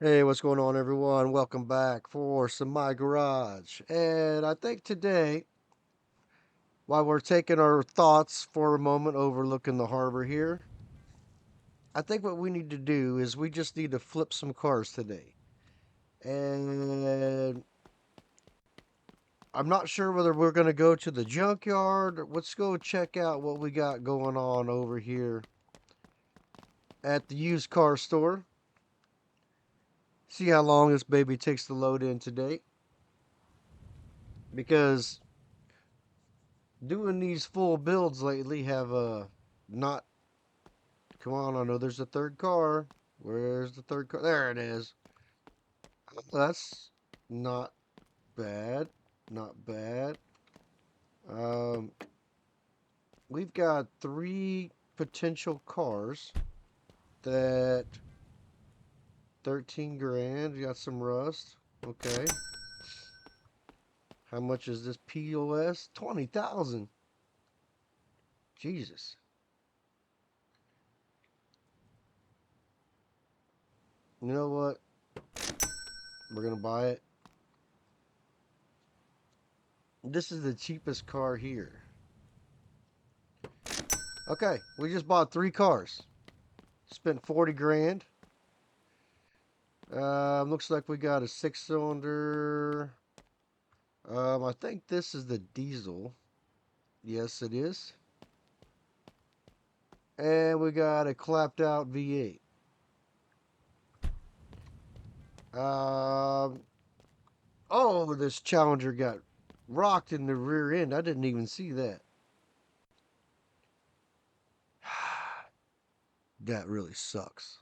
Hey, what's going on, everyone? Welcome back for some My Garage. And I think today, while we're taking our thoughts for a moment overlooking the harbor here, I think what we need to do is we just need to flip some cars today. And I'm not sure whether we're going to go to the junkyard. Let's go check out what we got going on over here at the used car store. See how long this baby takes to load in today. Because doing these full builds lately have not. Come on, I know there's a third car. Where's the third car? There it is. That's not bad. Not bad. Um, we've got three potential cars that 13 grand. You got some rust. Okay. How much is this POS? 20,000. Jesus. You know what? We're gonna buy it. This is the cheapest car here. Okay, we just bought three cars. Spent 40 grand. Looks like we got a 6-cylinder. I think this is the diesel. Yes, it is. And we got a clapped out V8. Oh, this Challenger got rocked in the rear end. I didn't even see that. That really sucks.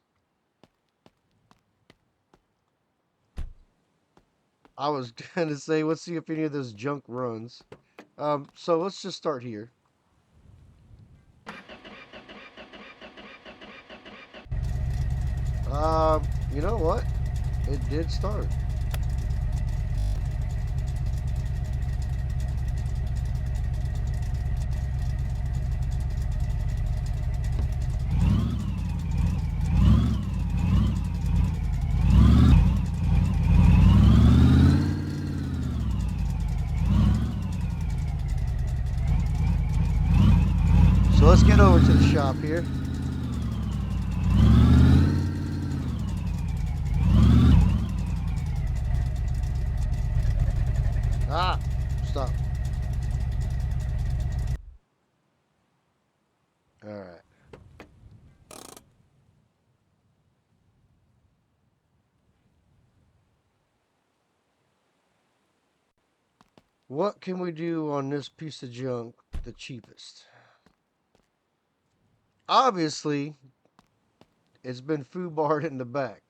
I was gonna say, let's see if any of this junk runs. So let's just start here. You know what? It did start. So let's get over to the shop here. Ah, stop. All right. What can we do on this piece of junk the cheapest? Obviously, it's been foobarred in the back.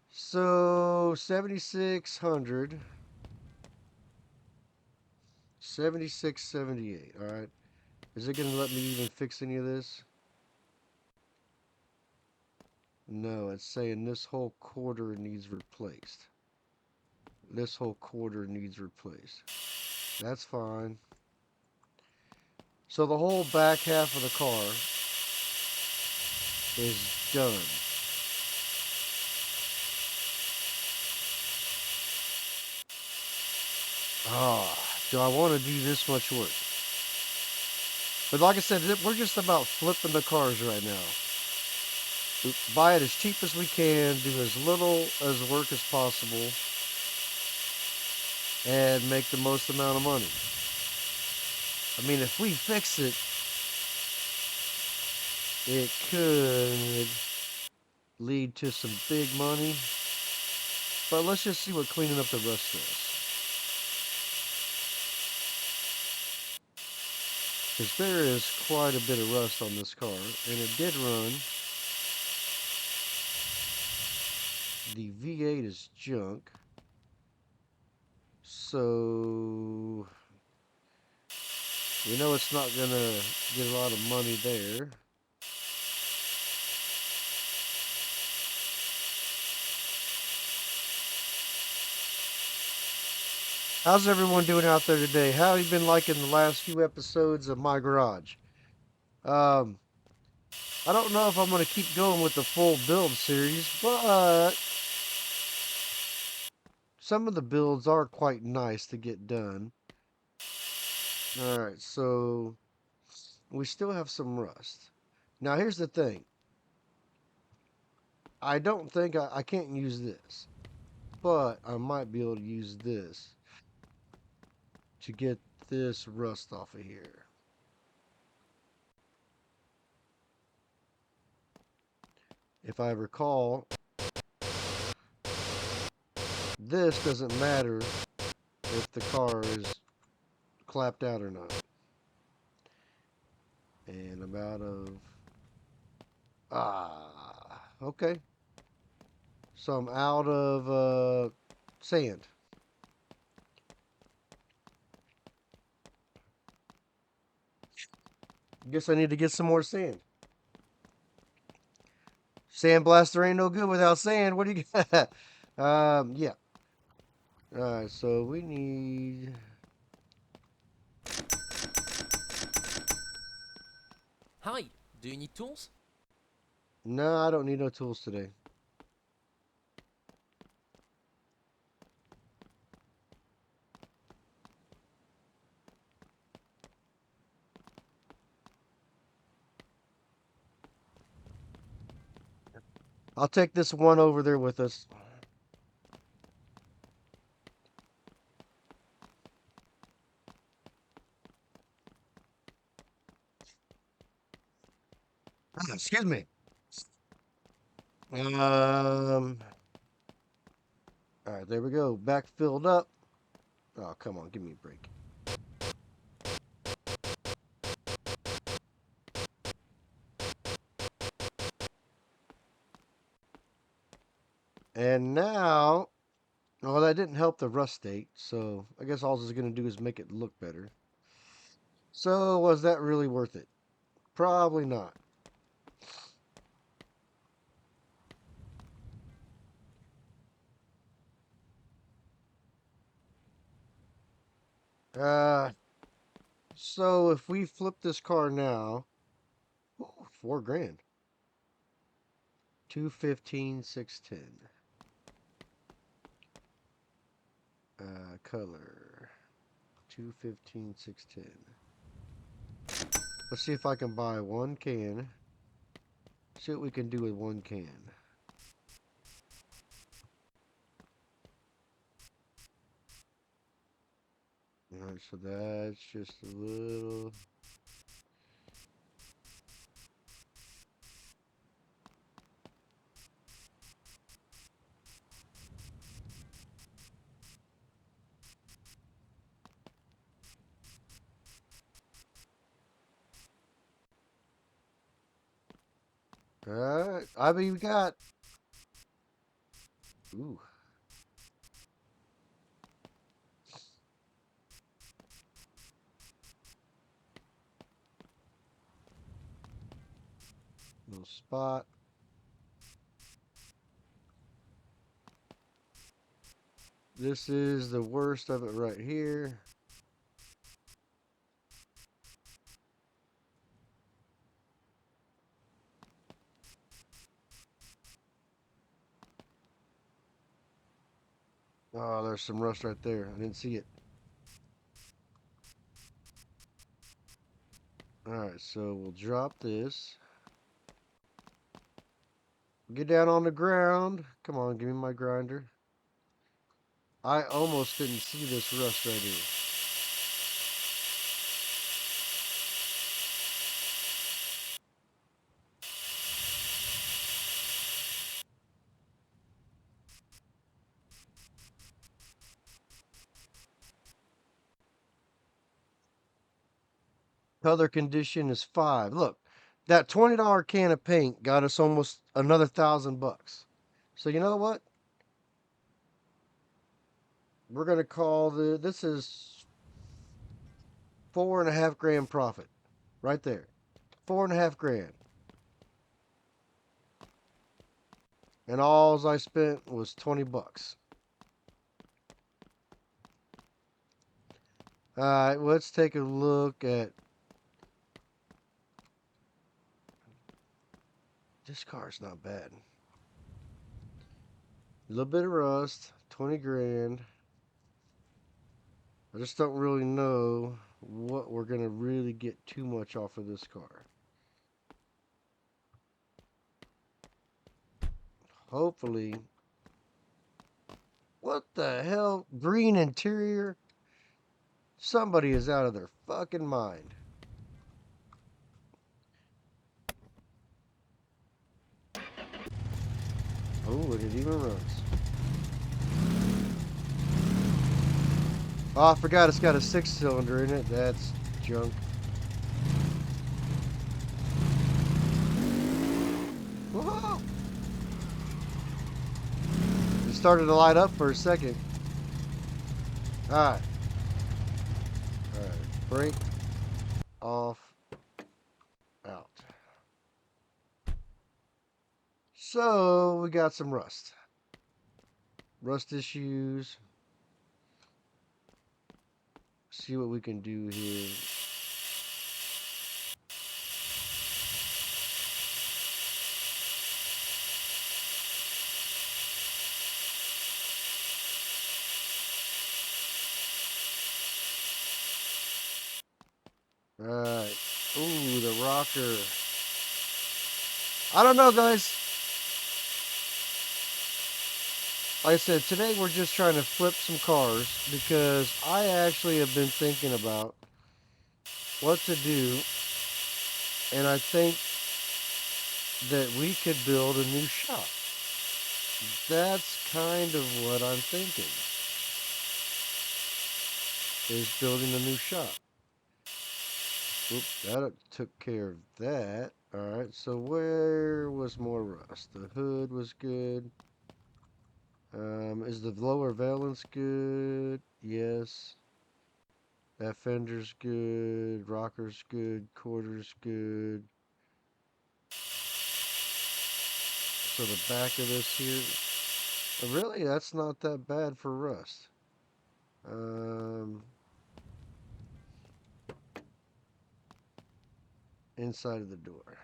So 7,600, 7678. All right. Is it going to let me even fix any of this? No, it's saying this whole quarter needs replaced. This whole quarter needs replaced. That's fine. So the whole back half of the car is done. Ah, do I want to do this much work? But like I said, we're just about flipping the cars right now. Buy it as cheap as we can, do as little as work as possible, and make the most amount of money. I mean, if we fix it, it could lead to some big money. But let's just see what cleaning up the rust does. Because there is quite a bit of rust on this car, and it did run. The V8 is junk. So, we know it's not going to get a lot of money there. How's everyone doing out there today? How have you been liking the last few episodes of My Garage? Um, I don't know if I'm going to keep going with the full build series, but some of the builds are quite nice to get done. Alright, so we still have some rust. Now here's the thing. I don't think I can't use this, but I might be able to use this to get this rust off of here. If I recall, this doesn't matter if the car is clapped out or not. And I'm out of... okay. So I'm out of sand. Guess I need to get some more sand. Sandblaster ain't no good without sand. What do you got? Yeah. Alright, so we need... Hi, do you need tools? No, I don't need no tools today. I'll take this one over there with us. Excuse me. All right, there we go. Back filled up. Oh, come on, give me a break. And now, well, that didn't help the rust state, so I guess all this is going to do is make it look better. So, was that really worth it? Probably not. Uh, so if we flip this car now, ooh, $4,000. 215, 610. Color 215, 610. Let's see if I can buy one can. See what we can do with one can. Alright, so that's just a little. Alright, I mean, we got. Ooh. Little spot. This is the worst of it right here. Oh, there's some rust right there. I didn't see it. Alright, so we'll drop this. Get down on the ground. Come on, give me my grinder. I almost didn't see this rust right here. Color condition is 5. Look, that $20 can of paint got us almost another $1,000. So you know what? We're gonna call this is $4.5 grand profit, right there. 4.5 grand. And all I spent was $20. All right, let's take a look at. This car's not bad. A little bit of rust, 20 grand. I just don't really know what we're gonna really get too much off of this car. Hopefully. What the hell? Green interior? Somebody is out of their fucking mind. Oh, and it even runs. Oh, I forgot it's got a 6-cylinder in it. That's junk. Whoa! It started to light up for a second. Alright. Alright. Brake. Off. Out. So, we got some rust. Rust issues. See what we can do here. Alright. Ooh, the rocker. I don't know, guys. Like I said, today we're just trying to flip some cars because I actually have been thinking about what to do, and I think that we could build a new shop. That's kind of what I'm thinking, is building a new shop. Oop, that took care of that. Alright, so where was more rust? The hood was good. Is the lower valance good? Yes. That fender's good. Rocker's good. Quarter's good. So the back of this here, really, that's not that bad for rust. Inside of the door.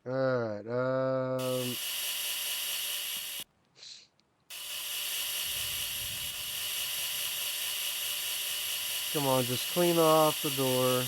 Alright, come on, just clean off the door.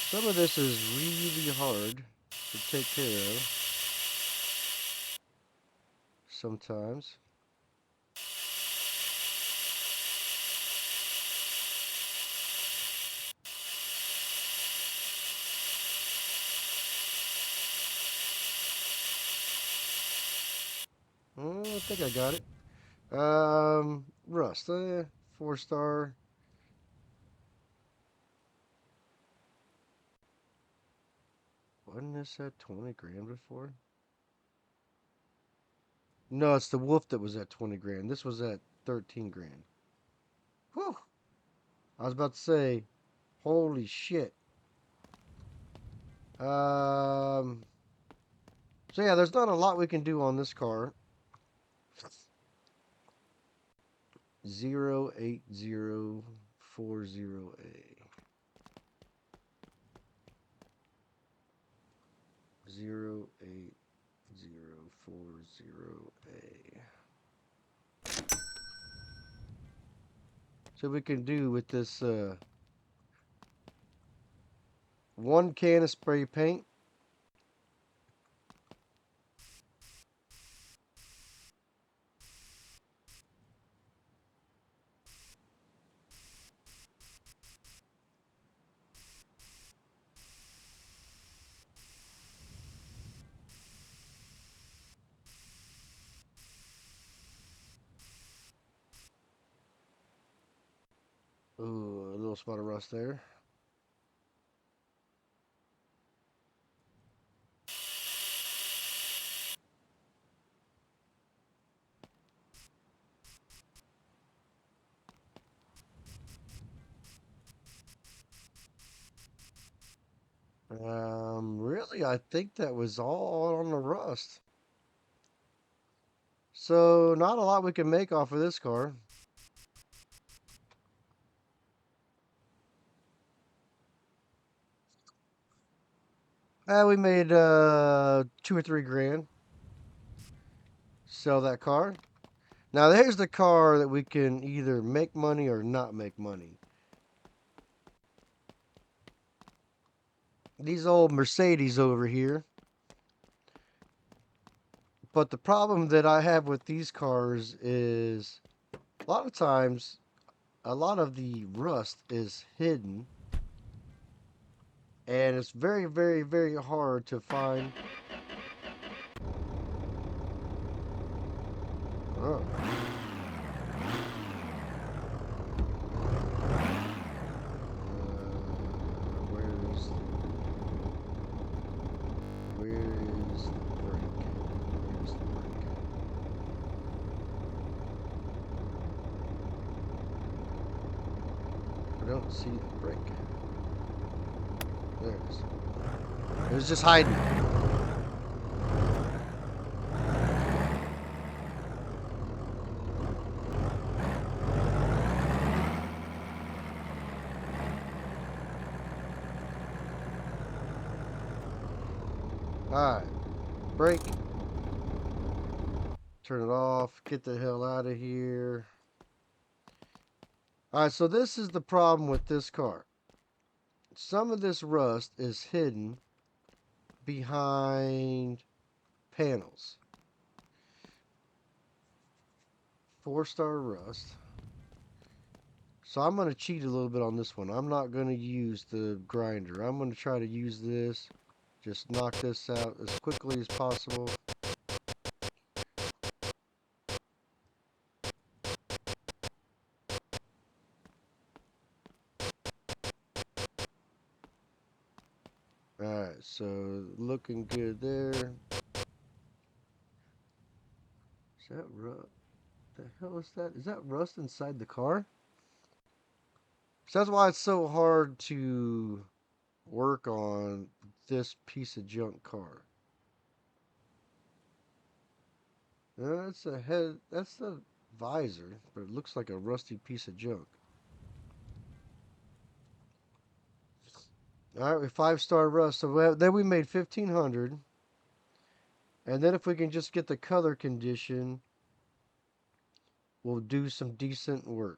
Some of this is really hard to take care of. Sometimes. Oh, I think I got it. Rust, 4-star. Wasn't this at 20 grand before? No, it's the wolf that was at 20 grand. This was at 13 grand. Whew. I was about to say, holy shit. So yeah, there's not a lot we can do on this car. 08040A. 08040A. So we can do with this one can of spray paint. Ooh, a little spot of rust there. Really, I think that was all on the rust. So, not a lot we can make off of this car. We made 2 or 3 grand. Sell that car. Now, there's the car that we can either make money or not make money. These old Mercedes over here. But the problem that I have with these cars is a lot of times a lot of the rust is hidden and it's very, very, very hard to find. Oh. Where's the brake? Here's the brake. I don't see the brake. There it is. It was just hiding. Alright. Brake. Turn it off. Get the hell out of here. Alright, so this is the problem with this car. Some of this rust is hidden behind panels. 4-star rust. So I'm going to cheat a little bit on this one. I'm not going to use the grinder. I'm going to try to use this. Just knock this out as quickly as possible. Alright, so looking good there. Is that rust? The hell is that? Is that rust inside the car? So that's why it's so hard to work on this piece of junk car. That's a head. That's the visor, but it looks like a rusty piece of junk. All right, we 5-star rust. So then we made 1,500, and then if we can just get the color condition, we'll do some decent work.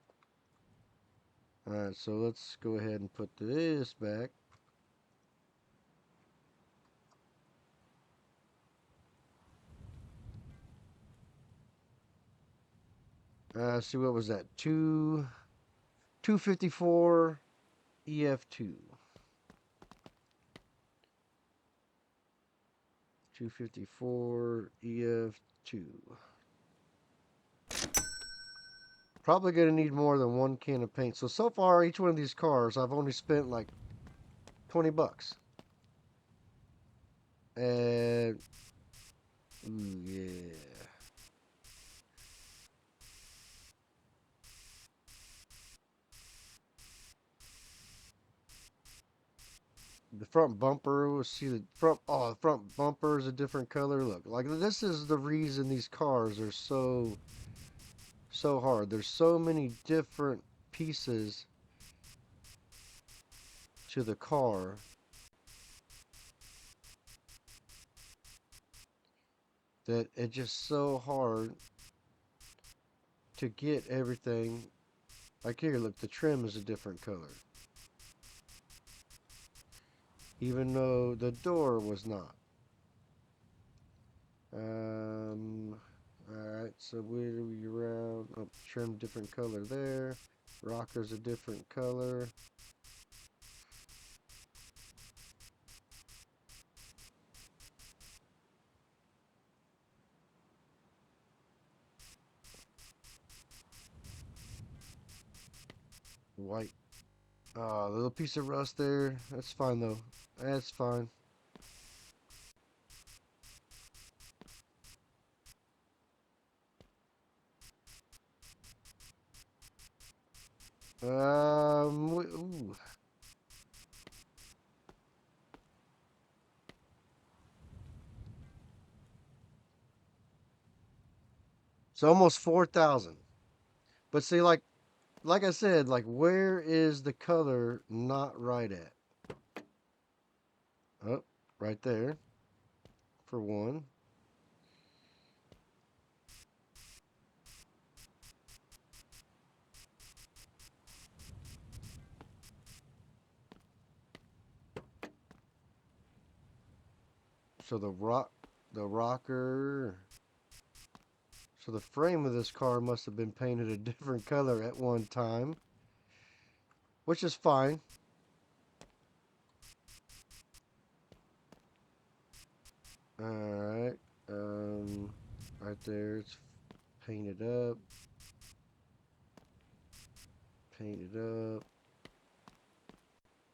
All right, so let's go ahead and put this back. See, what was that? 254 EF2. 254 EF2. Probably going to need more than 1 can of paint. So far, each one of these cars, I've only spent like 20 bucks. And, ooh, yeah. The front bumper, see the front, oh, the front bumper is a different color. Look, like this is the reason these cars are so hard. There's so many different pieces to the car that it's just so hard to get everything. Like here, look, the trim is a different color. Even though the door was not. Alright, so where do we around? Oh, trim different color there. Rocker's a different color. White. Oh, a little piece of rust there. That's fine though. That's fine. Ooh. So almost 4,000. But see, like I said, like where is the color not right at? Oh, right there for one. So the rocker. So the frame of this car must have been painted a different color at one time, which is fine. All right. Right there, it's painted up. Painted up.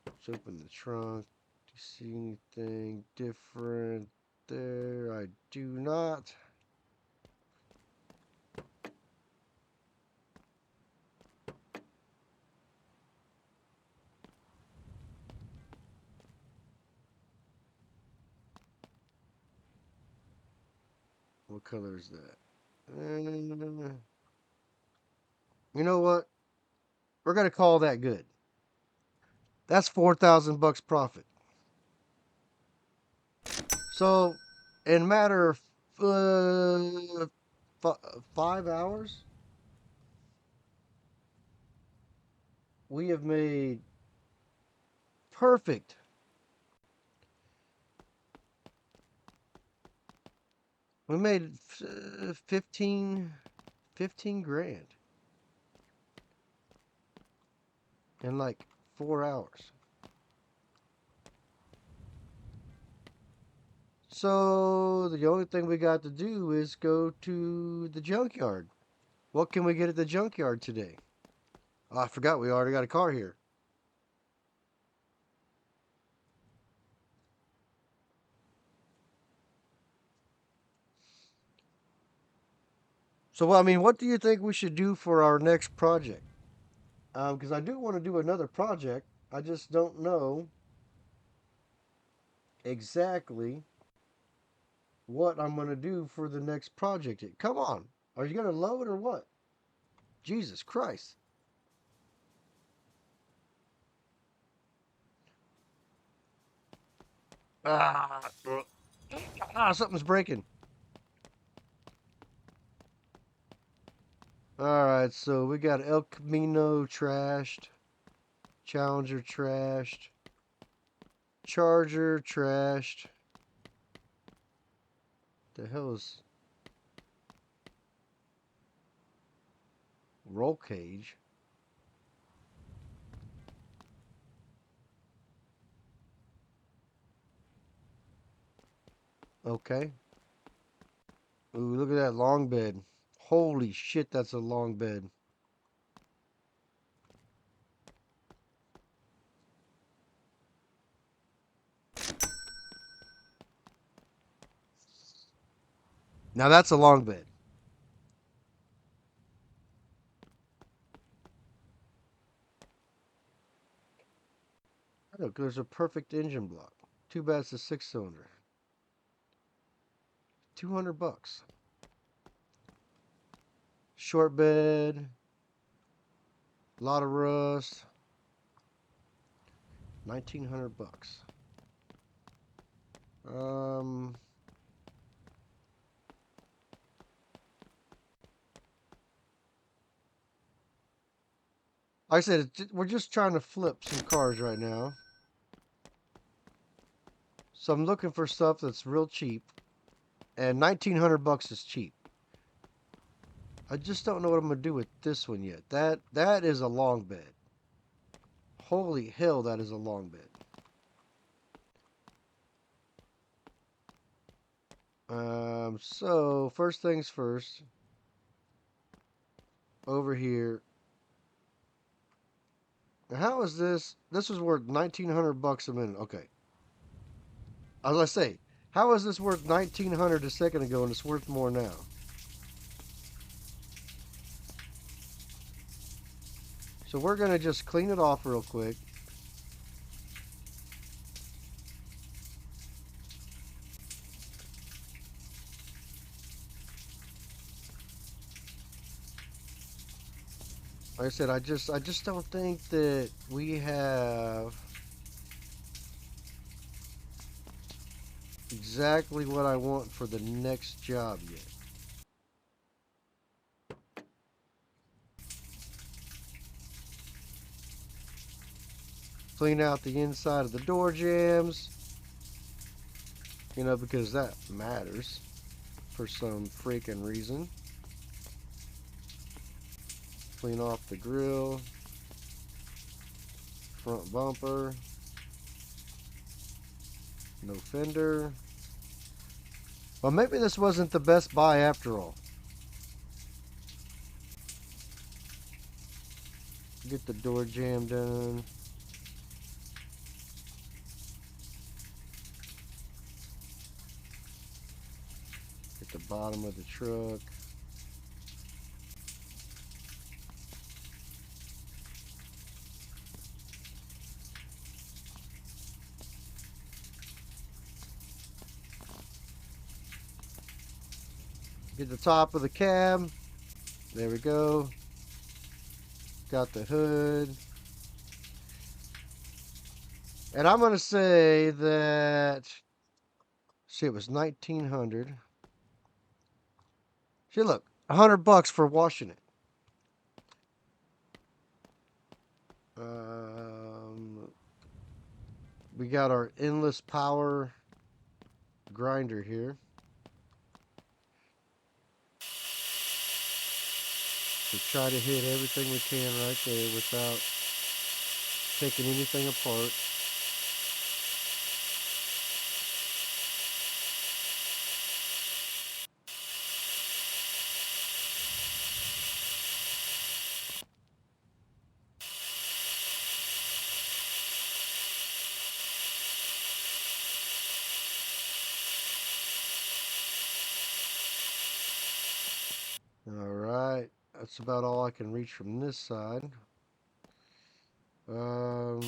Let's open the trunk. Do you see anything different there? I do not. What color is that? You know what? We're gonna call that good. That's 4,000 bucks profit. So, in a matter of 5 hours, we have made perfect. We made 15 grand in like 4 hours. So the only thing we got to do is go to the junkyard. What can we get at the junkyard today? Oh, I forgot we already got a car here. So, I mean, what do you think we should do for our next project? Because I do want to do another project. I just don't know exactly what I'm going to do for the next project. Come on. Are you going to load or what? Jesus Christ. Ah, something's breaking. All right, so we got El Camino trashed, Challenger trashed, Charger trashed. The hell is roll cage? Okay. Ooh, look at that long bed. Holy shit, that's a long bed. Now that's a long bed. Look, there's a perfect engine block. Too bad it's a 6-cylinder. 200 bucks. Short bed. Lot of rust. 1,900 bucks. Um, like I said, we're just trying to flip some cars right now. So I'm looking for stuff that's real cheap. And 1,900 bucks is cheap. I just don't know what I'm gonna do with this one yet. That is a long bed. Holy hell, that is a long bed. So first things first. Over here. Now how is this? This was worth 1,900 bucks a minute. Okay. As I say, how is this worth 1,900 a second ago and it's worth more now? So we're gonna just clean it off real quick. Like I said, I just don't think that we have exactly what I want for the next job yet. Clean out the inside of the door jambs, you know, because that matters for some freaking reason. Clean off the grill, front bumper, no fender. Well, maybe this wasn't the best buy after all. Get the door jamb done. Get the bottom of the truck. Get the top of the cab. There we go. Got the hood. And I'm going to say that, see, it was 1900. See, look, $100 for washing it. We got our endless power grinder here. So try to hit everything we can right there without taking anything apart. Alright, that's about all I can reach from this side. Food.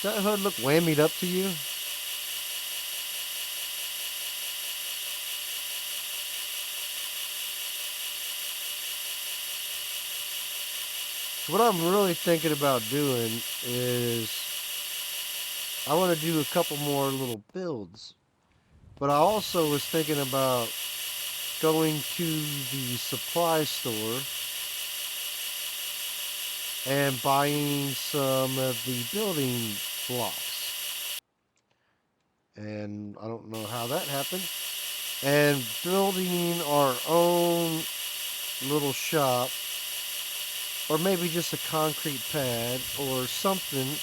Does that hood look whammied up to you? What I'm really thinking about doing is I want to do a couple more little builds. But I also was thinking about going to the supply store and buying some of the building blocks. And I don't know how that happened. And building our own little shop, or maybe just a concrete pad or something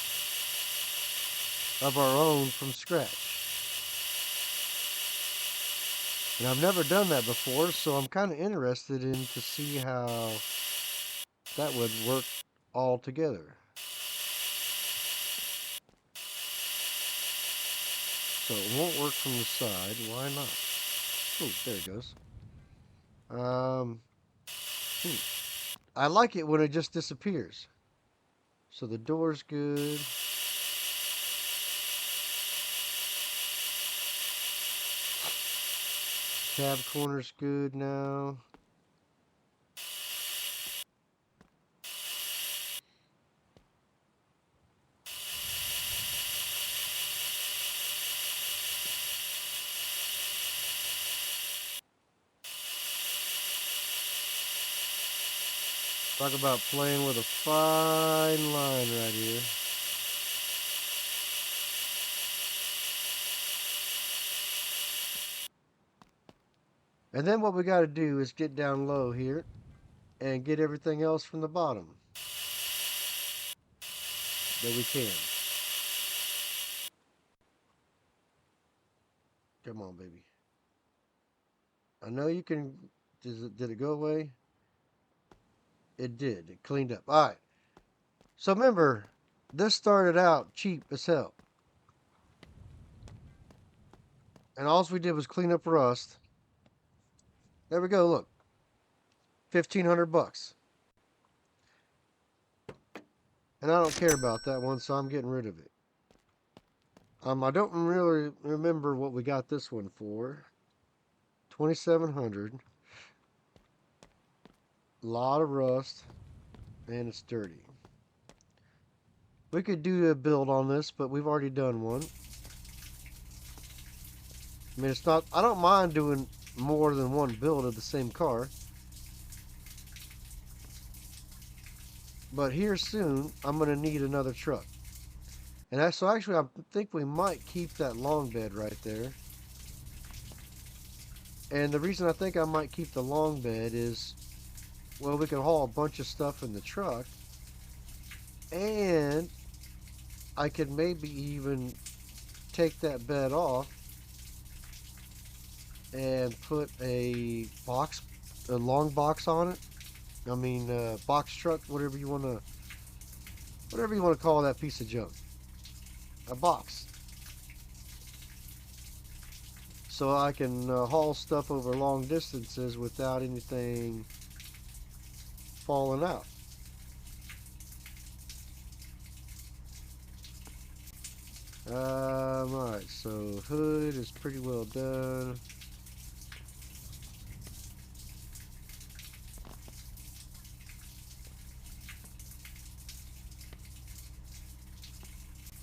of our own from scratch. And I've never done that before, so I'm kind of interested in to see how that would work all together. So it won't work from the side. Why not? Oh, there it goes. I like it when it just disappears. So the door's good. Cab corner's good now. Talk about playing with a fine line right here. And then what we got to do is get down low here and get everything else from the bottom that we can. Come on, baby. I know you can. Did it go away? It did. It cleaned up. All right. So remember, this started out cheap as hell. And all we did was clean up rust. There we go, look. $1,500. And I don't care about that one, so I'm getting rid of it. I don't really remember what we got this one for. 2,700. Lot of rust, and it's dirty. We could do a build on this, but we've already done one. I mean, it's not. I don't mind doing more than one build of the same car. But here soon, I'm going to need another truck. And so actually, I think we might keep that long bed right there. And the reason I think I might keep the long bed is, well, we can haul a bunch of stuff in the truck. And I could maybe even take that bed off and put a long box on it. I mean, box truck, whatever you want to call that piece of junk. A box. So I can haul stuff over long distances without anything falling out. Alright, so hood is pretty well done.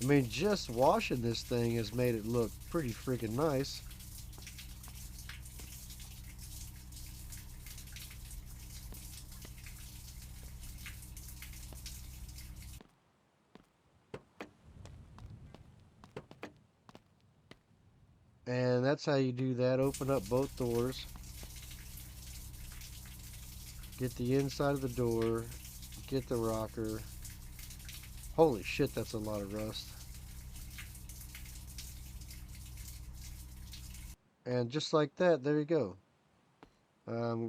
I mean, just washing this thing has made it look pretty freaking nice. And that's how you do that. Open up both doors. Get the inside of the door. Get the rocker. Holy shit, that's a lot of rust. And just like that, there you go.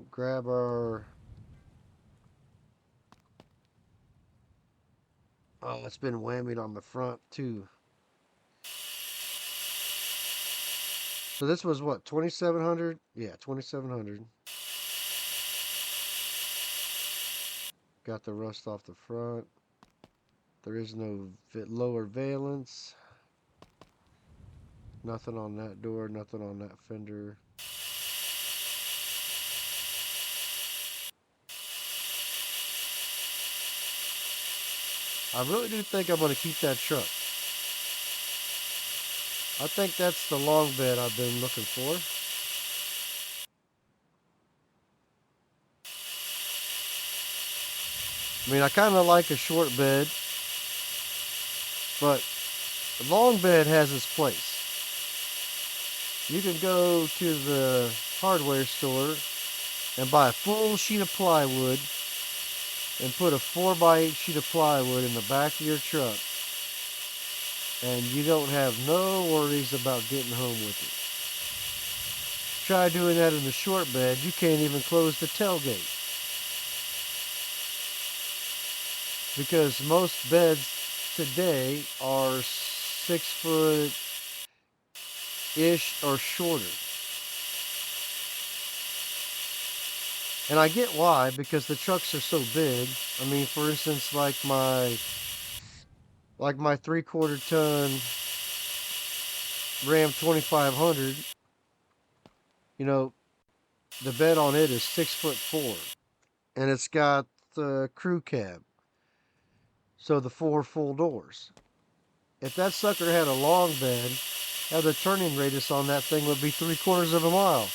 Grab our... Oh, it's been whammied on the front too. So this was what, 2,700? Yeah, 2,700. Got the rust off the front. There is no lower valence. Nothing on that door, nothing on that fender. I really do think I'm going to keep that truck. I think that's the long bed I've been looking for. I mean, I kind of like a short bed, but the long bed has its place. You can go to the hardware store and buy a full sheet of plywood and put a 4x8 sheet of plywood in the back of your truck, and you don't have no worries about getting home with it. Try doing that in the short bed, you can't even close the tailgate. Because most beds today are 6 foot-ish or shorter. And I get why, because the trucks are so big. I mean, for instance, like my 3/4 ton Ram 2500, you know, the bed on it is 6'4", and it's got the crew cab, so the 4 full doors. If that sucker had a long bed, the turning radius on that thing would be 3/4 of a mile.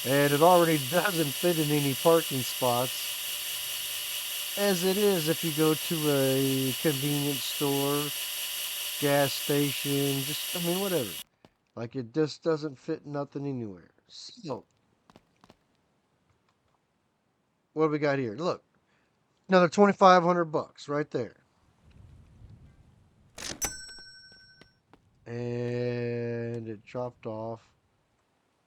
And it already doesn't fit in any parking spots, as it is if you go to a convenience store, gas station, just, I mean, whatever. Like, it just doesn't fit nothing anywhere. So, what do we got here? Look, another 2,500 bucks right there. And it dropped off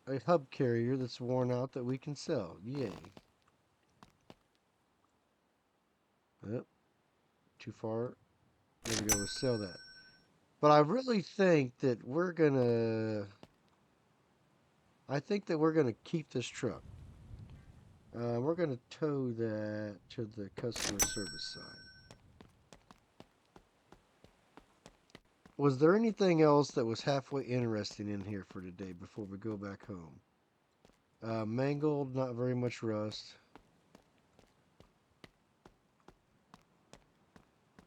a hub carrier that's worn out that we can sell. Yay. Yep. Too far. There we go. We'll sell that. But I really think that we're gonna... I think that we're gonna keep this truck. We're gonna tow that to the customer service side. Was there anything else that was halfway interesting in here for today before we go back home? Mangled, not very much rust.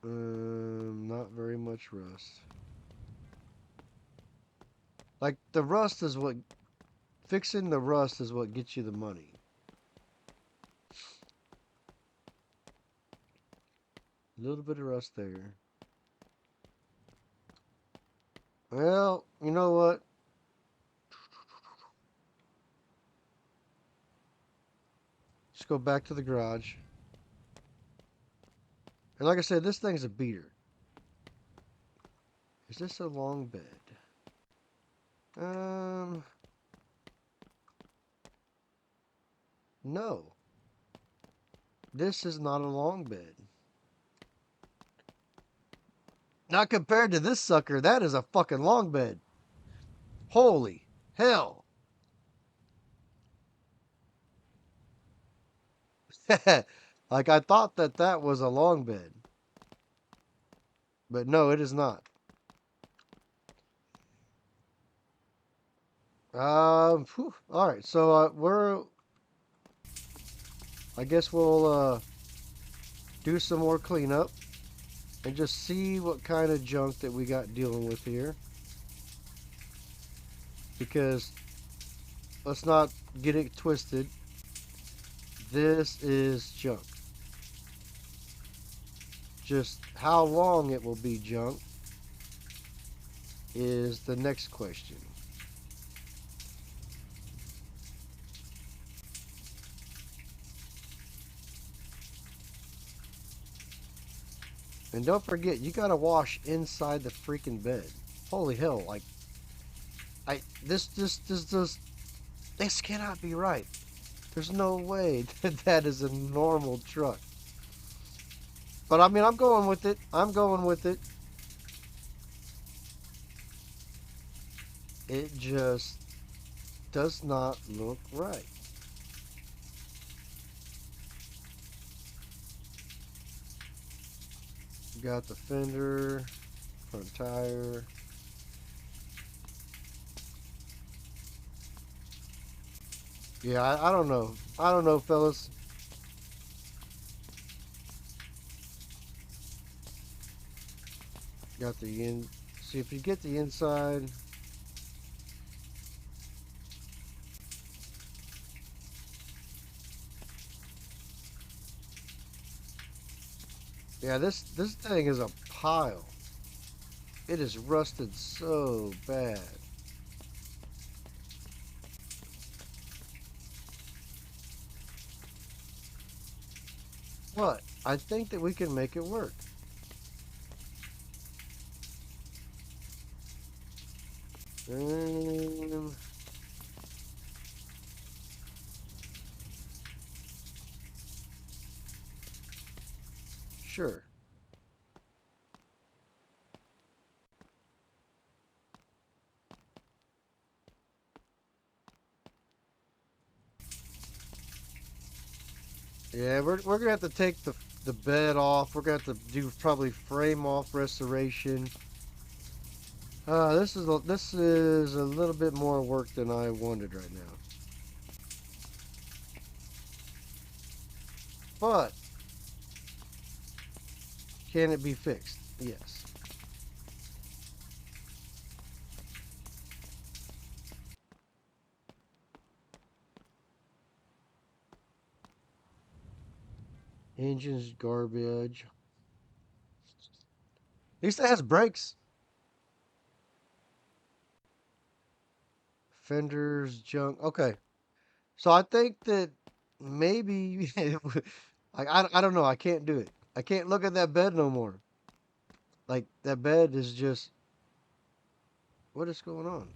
Not very much rust. Like, the rust is what... Fixing the rust is what gets you the money. A little bit of rust there. Well, you know what? Just go back to the garage. And like I said, this thing's a beater. Is this a long bed? No. This is not a long bed. Not compared to this sucker. That is a fucking long bed. Holy hell. Like, I thought that that was a long bed. But no, it is not. All right, so I guess we'll do some more cleanup and just see what kind of junk that we got dealing with here. Because let's not get it twisted. This is junk. Just how long it will be junk is the next question. And don't forget, you gotta wash inside the freaking bed. Holy hell! Like, this cannot be right. There's no way that that is a normal truck. But I mean, I'm going with it. I'm going with it. It just does not look right. Got the fender, front tire. Yeah, I don't know. I don't know, fellas. Got the see if you get the inside. Yeah, this thing is a pile. It is rusted so bad. But I think that we can make it work. Sure. Yeah, we're gonna have to take the bed off. We're gonna have to do probably frame off restoration. This is a little bit more work than I wanted right now. But can it be fixed? Yes. Engine's garbage. At least it has brakes. Fenders, junk. Okay. So I think that maybe I don't know. I can't do it. I can't look at that bed no more. Like, that bed is just, what is going on?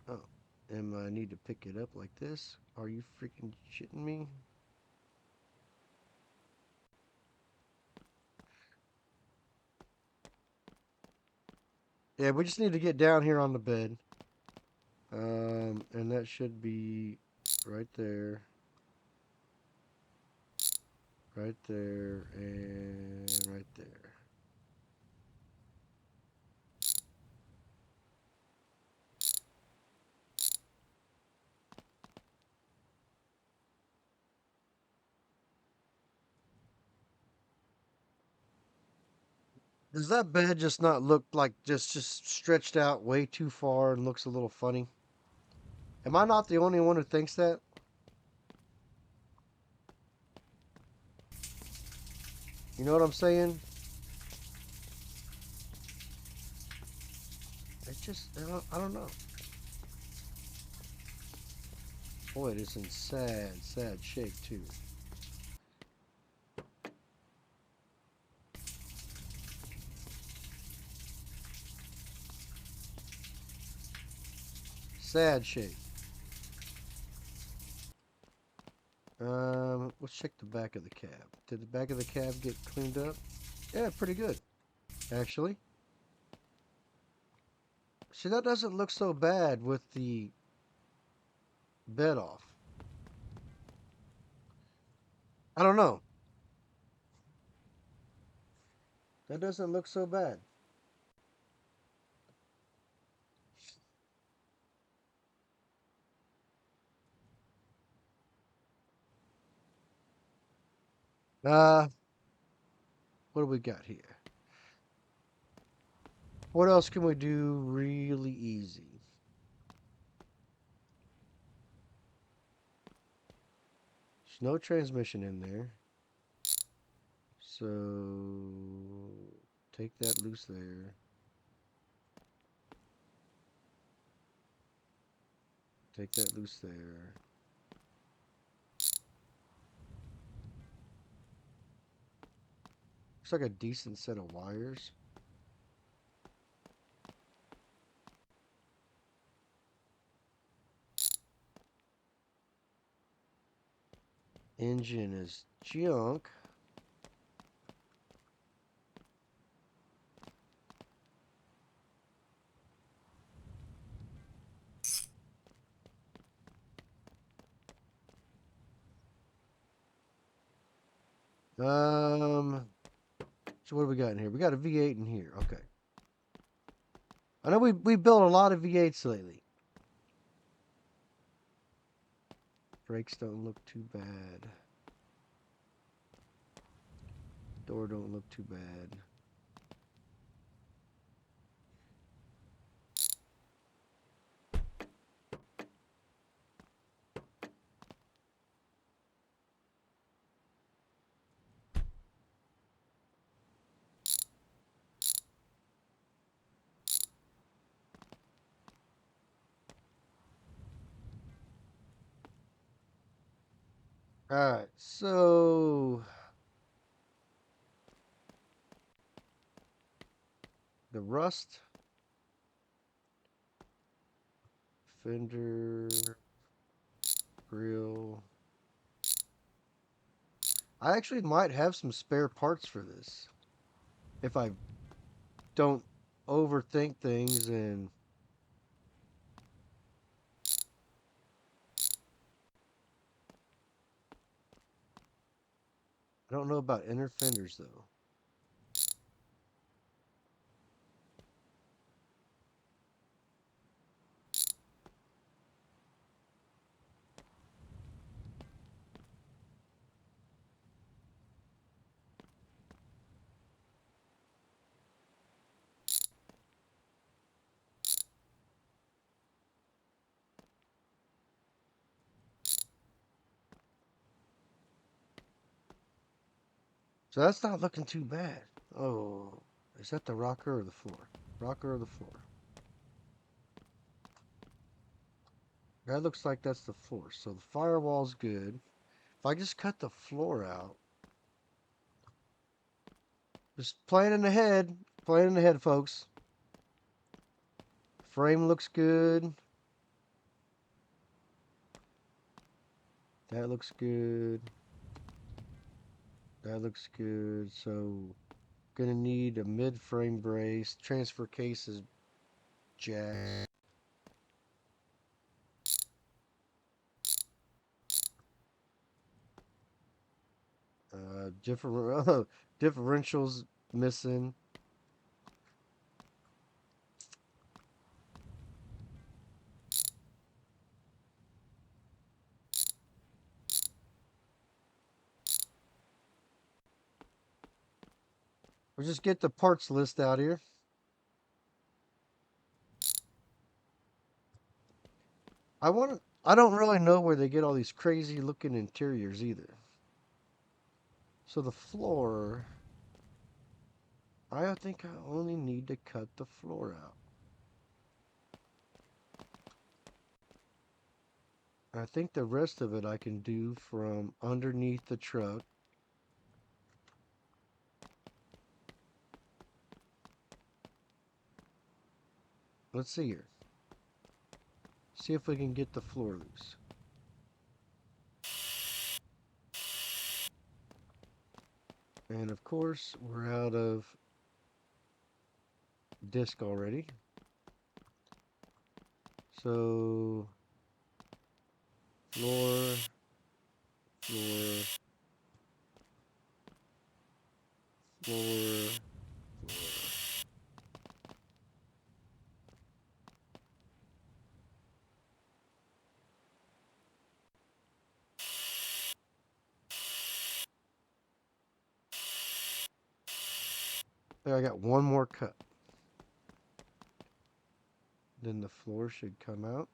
Oh, and I need to pick it up like this? Are you freaking shitting me? Yeah, we just need to get down here on the bed. And that should be right there. Right there, and right there. Does that bed just not look like just stretched out way too far and looks a little funny? Am I not the only one who thinks that? You know what I'm saying? It just, I don't know. Boy, it is in sad shape too. Sad shape. Let's check the back of the cab. Did the back of the cab get cleaned up? Yeah, pretty good, actually. See, that doesn't look so bad with the bed off. I don't know. That doesn't look so bad. Uh, what do we got here? What else can we do really easy? There's no transmission in there. So take that loose there. Take that loose there. Looks like a decent set of wires. Engine is junk. So what do we got in here? We got a V8 in here. Okay. I know we built a lot of V8s lately. Brakes don't look too bad. Door don't look too bad. Alright, so the rust, fender, grill. I actually might have some spare parts for this if I don't overthink things. And I don't know about inner fenders though. So that's not looking too bad. Oh, is that the rocker or the floor? Rocker or the floor? That looks like that's the floor. So the firewall's good. If I just cut the floor out, just playing in the head, folks. Frame looks good. That looks good. That looks good. So, gonna need a mid-frame brace. Transfer case is jacked. Different differentials missing. We'll just get the parts list out here. I don't really know where they get all these crazy looking interiors either. So the floor, I think I only need to cut the floor out. I think the rest of it I can do from underneath the truck. Let's see here. See if we can get the floor loose. And of course, we're out of disc already. So, floor, floor, floor, floor. There, I got one more cut. Then the floor should come out.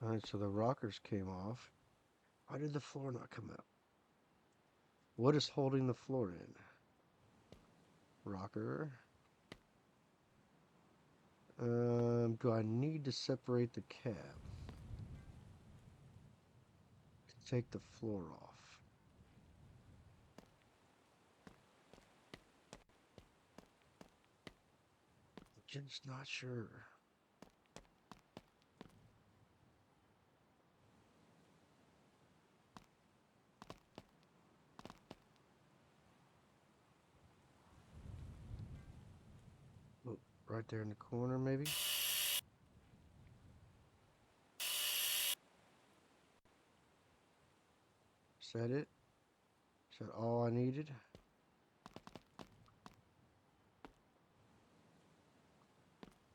Alright, so the rockers came off. Why did the floor not come out? What is holding the floor in? Rocker. Do I need to separate the cab to take the floor off? I'm just not sure. Oh, right there in the corner, maybe? Is that it? Is that all I needed?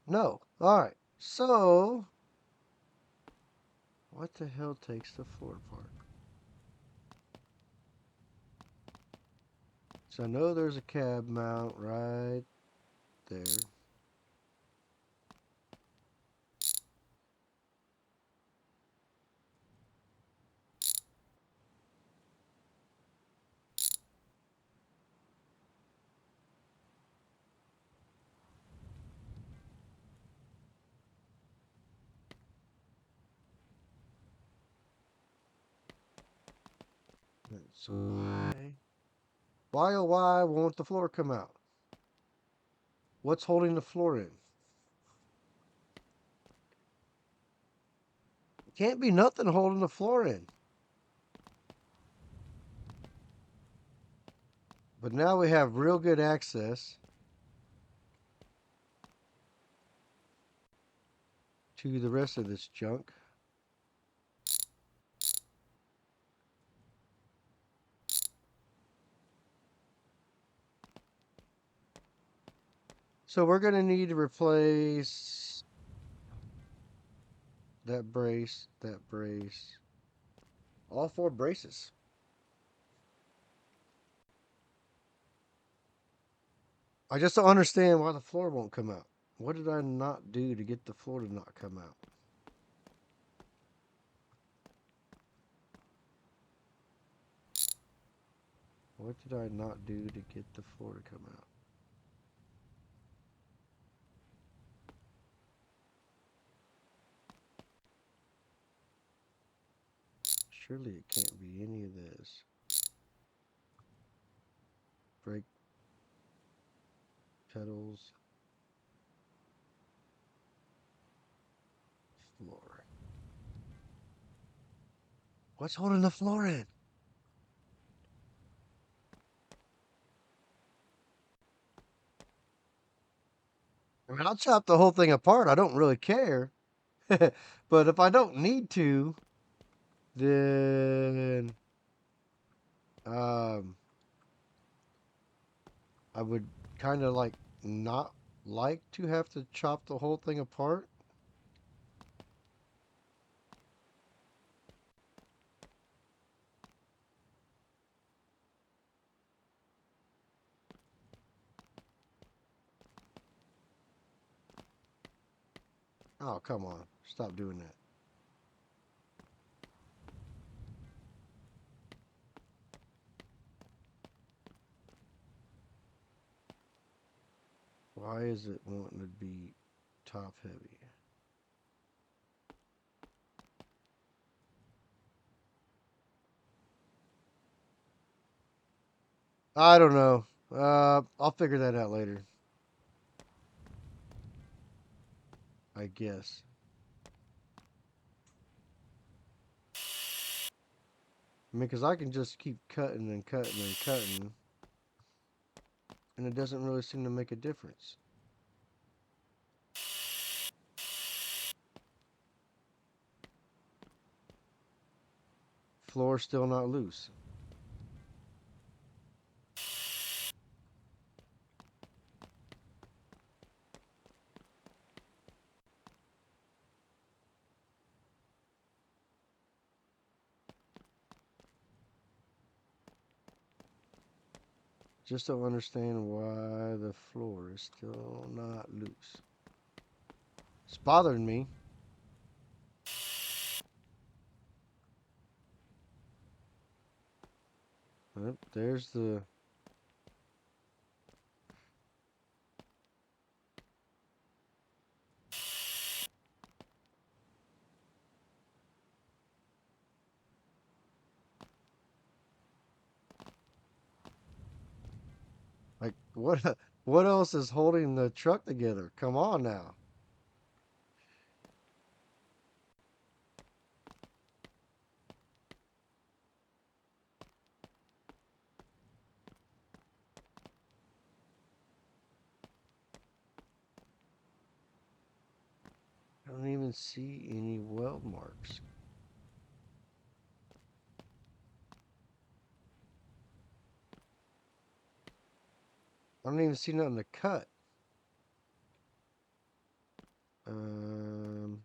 No. Alright. So, what the hell takes the floor apart? So I know there's a cab mount right there. So why oh why won't the floor come out? What's holding the floor in? Can't be nothing holding the floor in. But now we have real good access to the rest of this junk. So we're going to need to replace that brace, all four braces. I just don't understand why the floor won't come out. What did I not do to get the floor to not come out? What did I not do to get the floor to come out? Surely it can't be any of this. Brake pedals. Floor. What's holding the floor in? I mean, I'll chop the whole thing apart. I don't really care. But if I don't need to, then I would kind of like not like to have to chop the whole thing apart. Oh, come on. Stop doing that. Why is it wanting to be top heavy? I don't know. I'll figure that out later. I guess. I mean, because I can just keep cutting and cutting and cutting, and it doesn't really seem to make a difference. Floor still not loose. Just don't understand why the floor is still not loose. It's bothering me. Oh, there's the... Like, what, what else is holding the truck together? Come on now. I don't even see any weld marks. I don't even see nothing to cut. Um,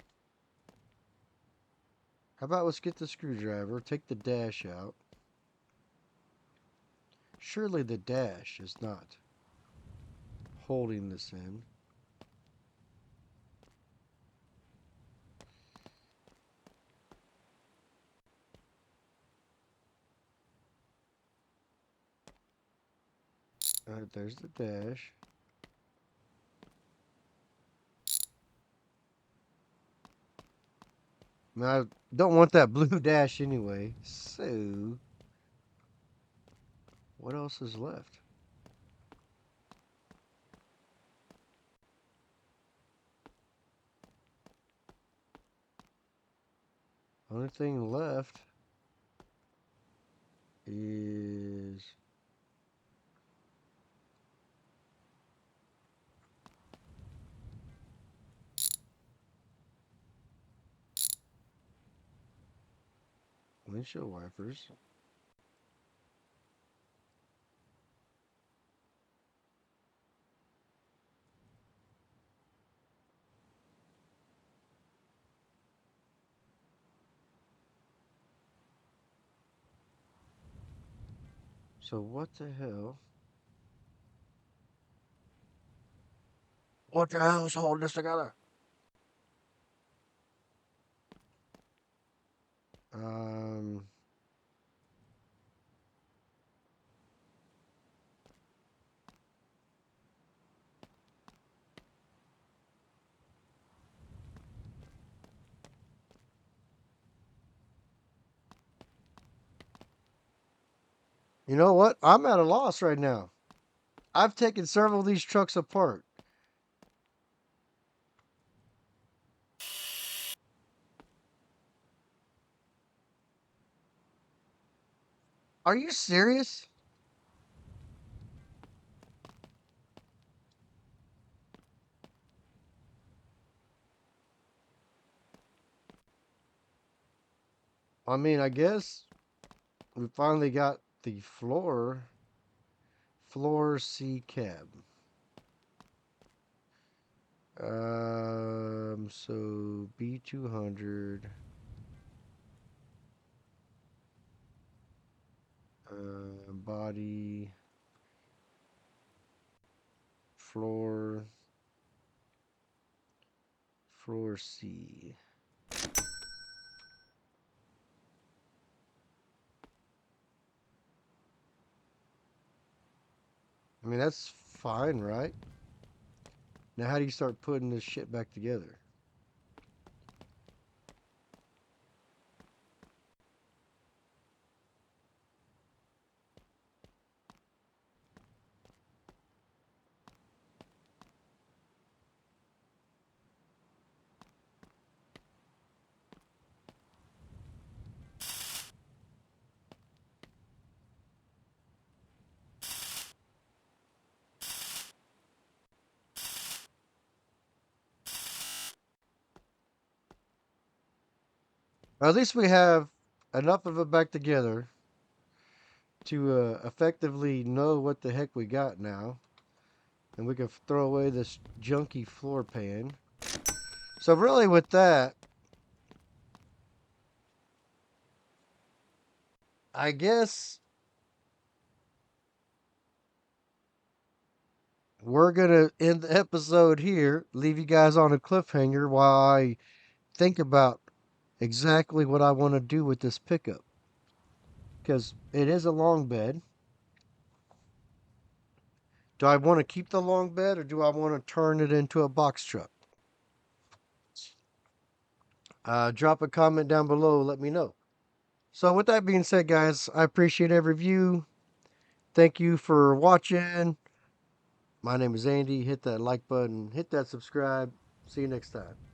how about let's get the screwdriver, take the dash out. Surely the dash is not holding this in. Alright, there's the dash. Now, I don't want that blue dash anyway, so what else is left? Only thing left is windshield wipers. So what the hell? What the hell is holding this together? Um, you know what? I'm at a loss right now. I've taken several of these trucks apart. Are you serious? I mean, I guess we finally got the floor C cab. So B200. Body, floor, floor C. I mean, that's fine, right? Now, how do you start putting this shit back together? Well, at least we have enough of it back together to effectively know what the heck we got now. And we can throw away this junky floor pan. So really with that, I guess we're going to end the episode here, leave you guys on a cliffhanger while I think about exactly what I want to do with this pickup. Because it is a long bed. Do I want to keep the long bed or do I want to turn it into a box truck? Drop a comment down below. Let me know. So, with that being said, guys, I appreciate every view. Thank you for watching. My name is Andy. Hit that like button, hit that subscribe. See you next time.